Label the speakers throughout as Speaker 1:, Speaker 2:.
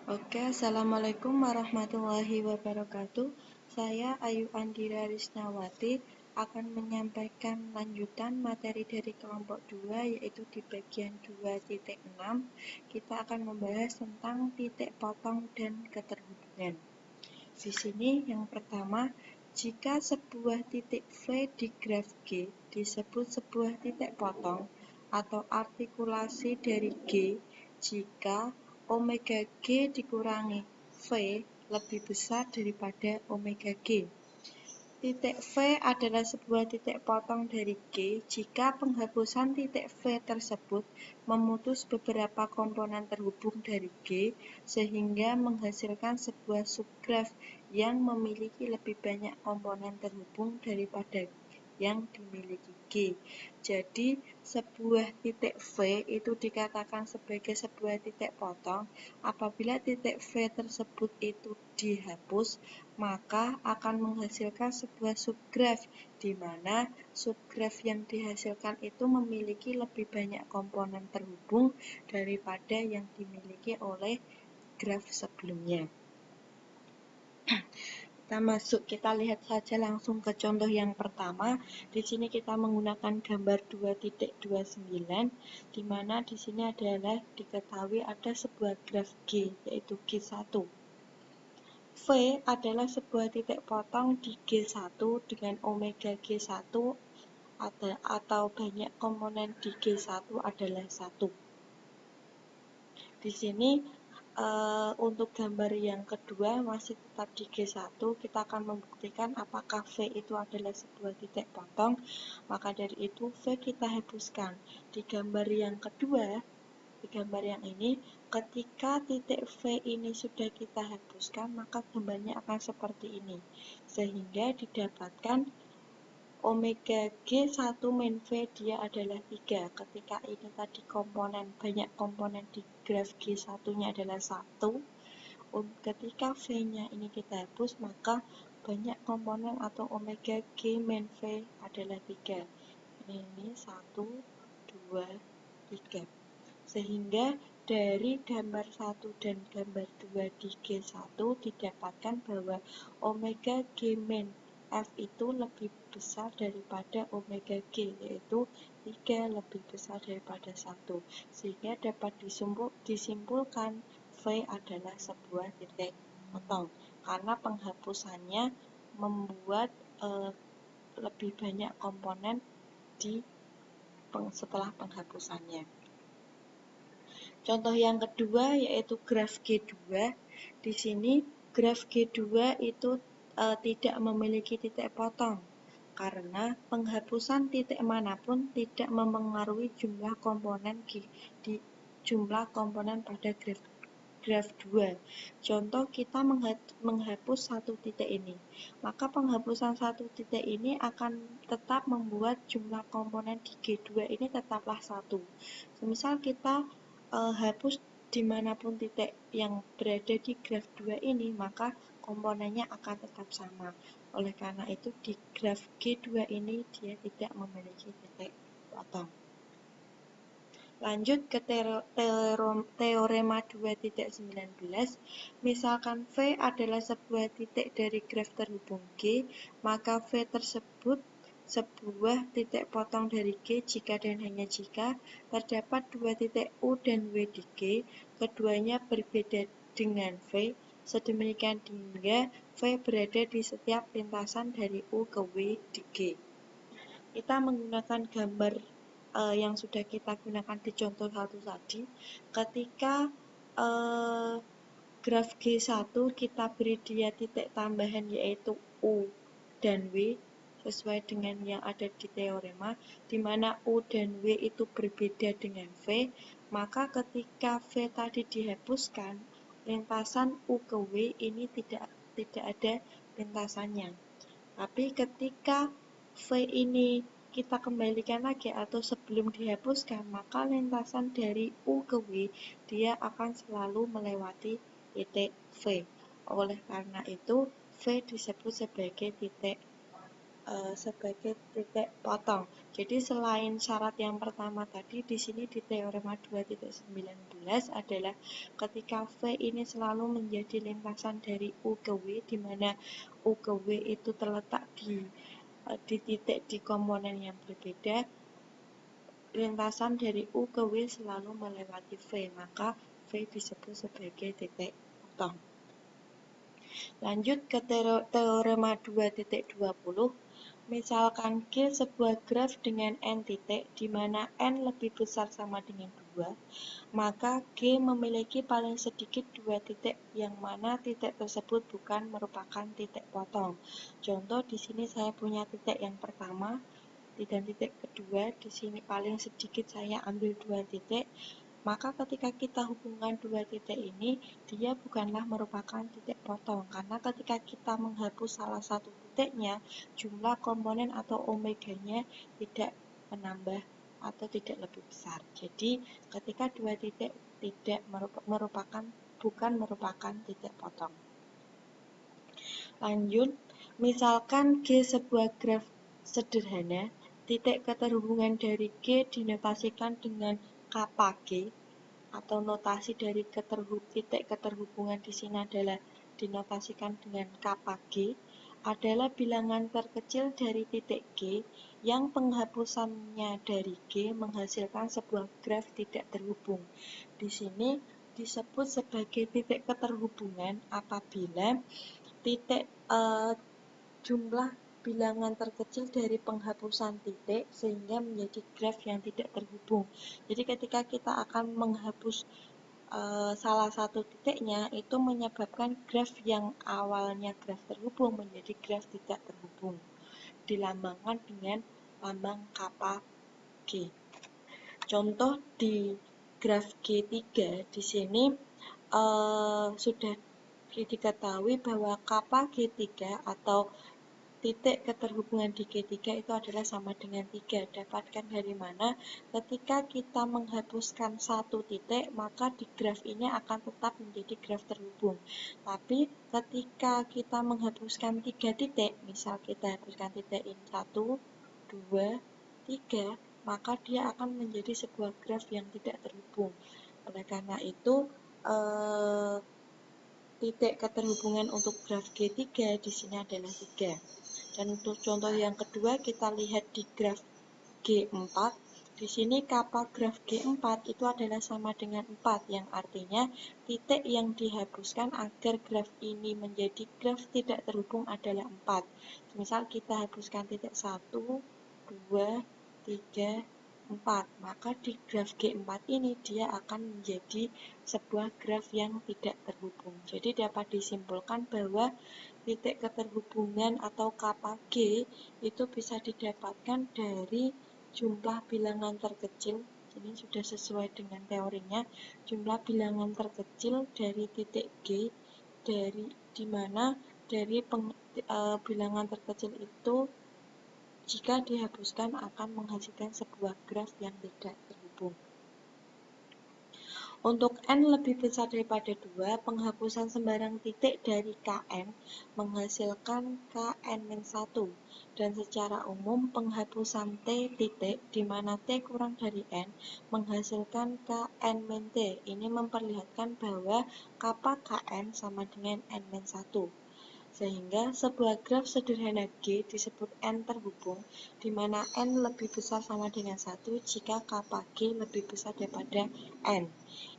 Speaker 1: Oke, Assalamualaikum warahmatullahi wabarakatuh. Saya Ayu Andira Risnawati akan menyampaikan lanjutan materi dari kelompok 2, yaitu di bagian 2.6. Kita akan membahas tentang titik potong dan keterhubungan. Di sini yang pertama, jika sebuah titik V di graf G disebut sebuah titik potong atau artikulasi dari G jika omega G dikurangi V lebih besar daripada omega G. Titik V adalah sebuah titik potong dari G jika penghapusan titik V tersebut memutus beberapa komponen terhubung dari G sehingga menghasilkan sebuah subgraf yang memiliki lebih banyak komponen terhubung daripada yang dimiliki G. Jadi, sebuah titik V itu dikatakan sebagai sebuah titik potong apabila titik V tersebut itu dihapus, maka akan menghasilkan sebuah subgraf di mana subgraf yang dihasilkan itu memiliki lebih banyak komponen terhubung daripada yang dimiliki oleh graf sebelumnya. Kita lihat saja langsung ke contoh yang pertama. Di sini kita menggunakan gambar 2.29, di mana di sini adalah diketahui ada sebuah graf G, yaitu G1. V adalah sebuah titik potong di G1 dengan omega G1 atau banyak komponen di G1 adalah 1. Di sini untuk gambar yang kedua masih tetap di G1, kita akan membuktikan apakah V itu adalah sebuah titik potong. Maka dari itu V kita hapuskan. Di gambar yang kedua, di gambar yang ini, ketika titik V ini sudah kita hapuskan, maka gambarnya akan seperti ini. Sehingga didapatkan omega G1 min V dia adalah 3. Ketika ini tadi banyak komponen di graf G1-nya adalah 1. Ketika V-nya ini kita hapus, maka banyak komponen atau omega G min V adalah 3. Ini 1, 2, 3. Sehingga dari gambar 1 dan gambar 2 di G1 didapatkan bahwa omega G min F itu lebih besar daripada omega G, yaitu 3 lebih besar daripada 1. Sehingga dapat disimpulkan V adalah sebuah titik potong, karena penghapusannya membuat lebih banyak komponen setelah penghapusannya. Contoh yang kedua yaitu graf G2. Di sini graf G2 itu tidak memiliki titik potong karena penghapusan titik manapun tidak memengaruhi jumlah komponen pada graf 2. Contoh kita menghapus satu titik ini, maka penghapusan satu titik ini akan tetap membuat jumlah komponen di G2 ini tetaplah 1. Semisal kita hapus dimanapun titik yang berada di graf 2 ini, maka komponennya akan tetap sama. Oleh karena itu di graf G2 ini dia tidak memiliki titik potong. Lanjut ke teorema 2.19. Misalkan V adalah sebuah titik dari graf terhubung G, maka V tersebut sebuah titik potong dari G jika dan hanya jika terdapat dua titik U dan W di G, keduanya berbeda dengan V, sedemikian hingga V berada di setiap lintasan dari U ke W di G. Kita menggunakan gambar yang sudah kita gunakan di contoh 1 tadi. Ketika graf G1 kita beri dia titik tambahan yaitu U dan W sesuai dengan yang ada di teorema, di mana U dan W itu berbeda dengan V, maka ketika V tadi dihapuskan, lintasan U ke W ini tidak ada lintasannya. Tapi ketika V ini kita kembalikan lagi atau sebelum dihapuskan, maka lintasan dari U ke W dia akan selalu melewati titik V. Oleh karena itu V disebut sebagai titik sebagai titik potong. Jadi selain syarat yang pertama tadi, di sini di teorema 2.19 adalah ketika V ini selalu menjadi lintasan dari U ke W, di mana U ke W itu terletak di titik di komponen yang berbeda, lintasan dari U ke W selalu melewati V, maka V disebut sebagai titik potong. Lanjut ke teorema 2.20. Misalkan G sebuah graf dengan N titik, di mana N lebih besar sama dengan 2, maka G memiliki paling sedikit 2 titik, yang mana titik tersebut bukan merupakan titik potong. Contoh, di sini saya punya titik yang pertama, dan titik kedua, di sini paling sedikit saya ambil 2 titik, maka ketika kita hubungkan 2 titik ini, dia bukanlah merupakan titik potong, karena ketika kita menghapus salah satu titiknya, jumlah komponen atau omeganya tidak menambah atau tidak lebih besar. Jadi, ketika 2 titik tidak bukan merupakan titik potong. Lanjut, misalkan G sebuah graf sederhana, titik keterhubungan dari G dinotasikan dengan kappa G, atau notasi dari titik keterhubungan di sini adalah dinotasikan dengan kappa G, adalah bilangan terkecil dari titik G yang penghapusannya dari G menghasilkan sebuah graf tidak terhubung. Di sini disebut sebagai titik keterhubungan apabila titik jumlah bilangan terkecil dari penghapusan titik sehingga menjadi graf yang tidak terhubung. Jadi ketika kita akan menghapus salah satu titiknya, itu menyebabkan graf yang awalnya graf terhubung menjadi graf tidak terhubung, dilambangkan dengan lambang kappa G. Contoh di graf G3 di sini sudah diketahui bahwa kappa G3 atau titik keterhubungan di G3 itu adalah sama dengan 3. Dapatkan dari mana? Ketika kita menghapuskan satu titik, maka di graf ini akan tetap menjadi graf terhubung. Tapi ketika kita menghapuskan 3 titik, misal kita hapuskan titik ini 1, 2, 3, maka dia akan menjadi sebuah graf yang tidak terhubung. Oleh karena itu, titik keterhubungan untuk graf G3 di sini adalah 3. Dan untuk contoh yang kedua, kita lihat di graf G4. Di sini kappa graf G4 itu adalah sama dengan 4, yang artinya titik yang dihapuskan agar graf ini menjadi graf tidak terhubung adalah 4. Misal kita hapuskan titik 1, 2, 3, 4, maka di graf G4 ini dia akan menjadi sebuah graf yang tidak terhubung. Jadi dapat disimpulkan bahwa titik keterhubungan atau kappa G itu bisa didapatkan dari jumlah bilangan terkecil. Ini sudah sesuai dengan teorinya, jumlah bilangan terkecil dari titik G, di mana dari bilangan terkecil itu jika dihapuskan akan menghasilkan sebuah graf yang tidak terhubung. Untuk N lebih besar daripada 2, penghapusan sembarang titik dari Kn menghasilkan Kn-1. Dan secara umum, penghapusan T titik di mana T kurang dari N menghasilkan Kn-T. Ini memperlihatkan bahwa kappa Kn sama dengan N-1. Sehingga sebuah graf sederhana G disebut N terhubung, di mana N lebih besar sama dengan 1 jika kappa G lebih besar daripada N.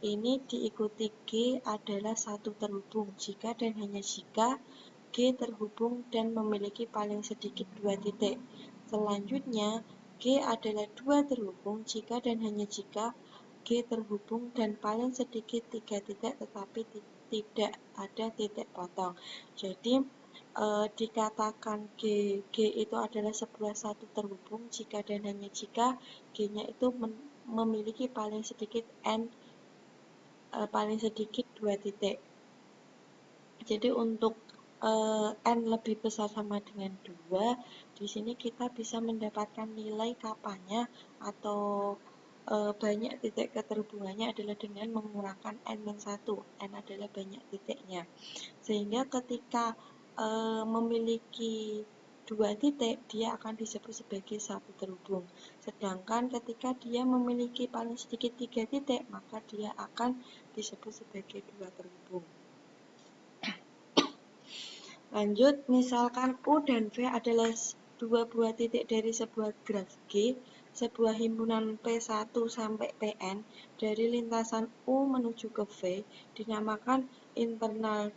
Speaker 1: Ini diikuti G adalah satu terhubung jika dan hanya jika G terhubung dan memiliki paling sedikit 2 titik. Selanjutnya, G adalah 2 terhubung jika dan hanya jika G terhubung dan paling sedikit 3 titik tetapi tidak ada titik potong. Jadi dikatakan G itu adalah sebuah satu terhubung jika dan hanya jika G-nya itu memiliki paling sedikit paling sedikit 2 titik. Jadi untuk N lebih besar sama dengan 2, di sini kita bisa mendapatkan nilai kapanya atau banyak titik keterhubungannya adalah dengan mengurangkan N-1. N adalah banyak titiknya. Sehingga ketika memiliki 2 titik, dia akan disebut sebagai satu terhubung. Sedangkan ketika dia memiliki paling sedikit 3 titik, maka dia akan disebut sebagai 2 terhubung. Lanjut, misalkan U dan V adalah dua buah titik dari sebuah graf G, sebuah himpunan P1 sampai Pn dari lintasan U menuju ke V dinamakan internal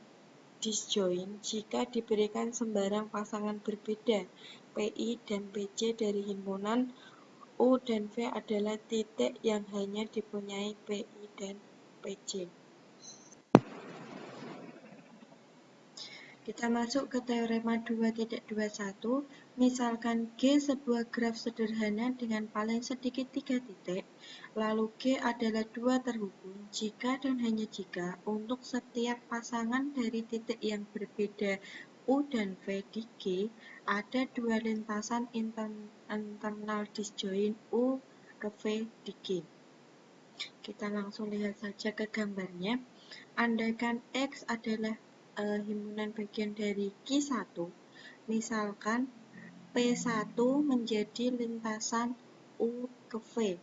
Speaker 1: disjoint jika diberikan sembarang pasangan berbeda PI dan PC dari himpunan U dan V adalah titik yang hanya dipunyai PI dan PC. Kita masuk ke teorema 2.21. Misalkan G sebuah graf sederhana dengan paling sedikit 3 titik, lalu G adalah 2 terhubung jika dan hanya jika untuk setiap pasangan dari titik yang berbeda U dan V di G ada 2 lintasan internal disjoint U ke V di G. Kita langsung lihat saja ke gambarnya. Andaikan X adalah himpunan bagian dari Q1, misalkan P1 menjadi lintasan U ke V,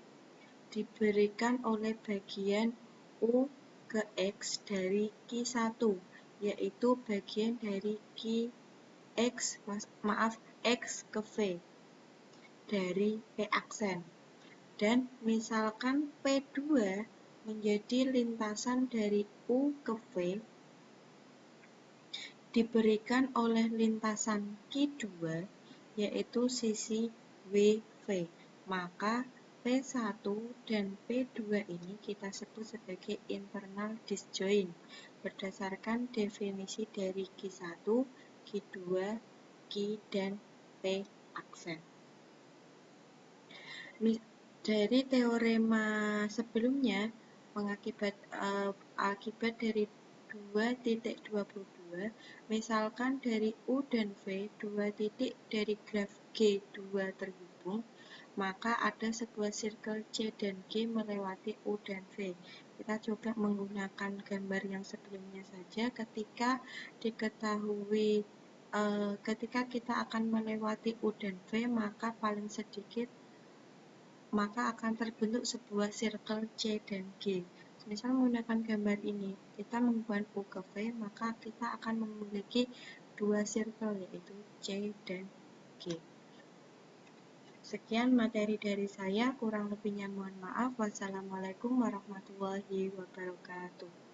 Speaker 1: diberikan oleh bagian U ke X dari Q1, yaitu bagian dari X ke V dari P aksen. Dan misalkan P2 menjadi lintasan dari U ke V, diberikan oleh lintasan Q2, yaitu sisi WV. Maka P1 dan P2 ini kita sebut sebagai internal disjoint berdasarkan definisi dari Q1, Q2, Q, dan P aksen. Dari teorema sebelumnya, akibat dari 2.22, misalkan dari U dan V, 2 titik dari graf G2 terhubung, maka ada sebuah circle C dan G melewati U dan V. Kita coba menggunakan gambar yang sebelumnya saja. Ketika diketahui ketika kita akan melewati U dan V, maka paling sedikit akan terbentuk sebuah circle C dan G. Misal menggunakan gambar ini, kita membuat U ke V, maka kita akan memiliki dua circle, yaitu C dan G. Sekian materi dari saya, kurang lebihnya mohon maaf. Wassalamualaikum warahmatullahi wabarakatuh.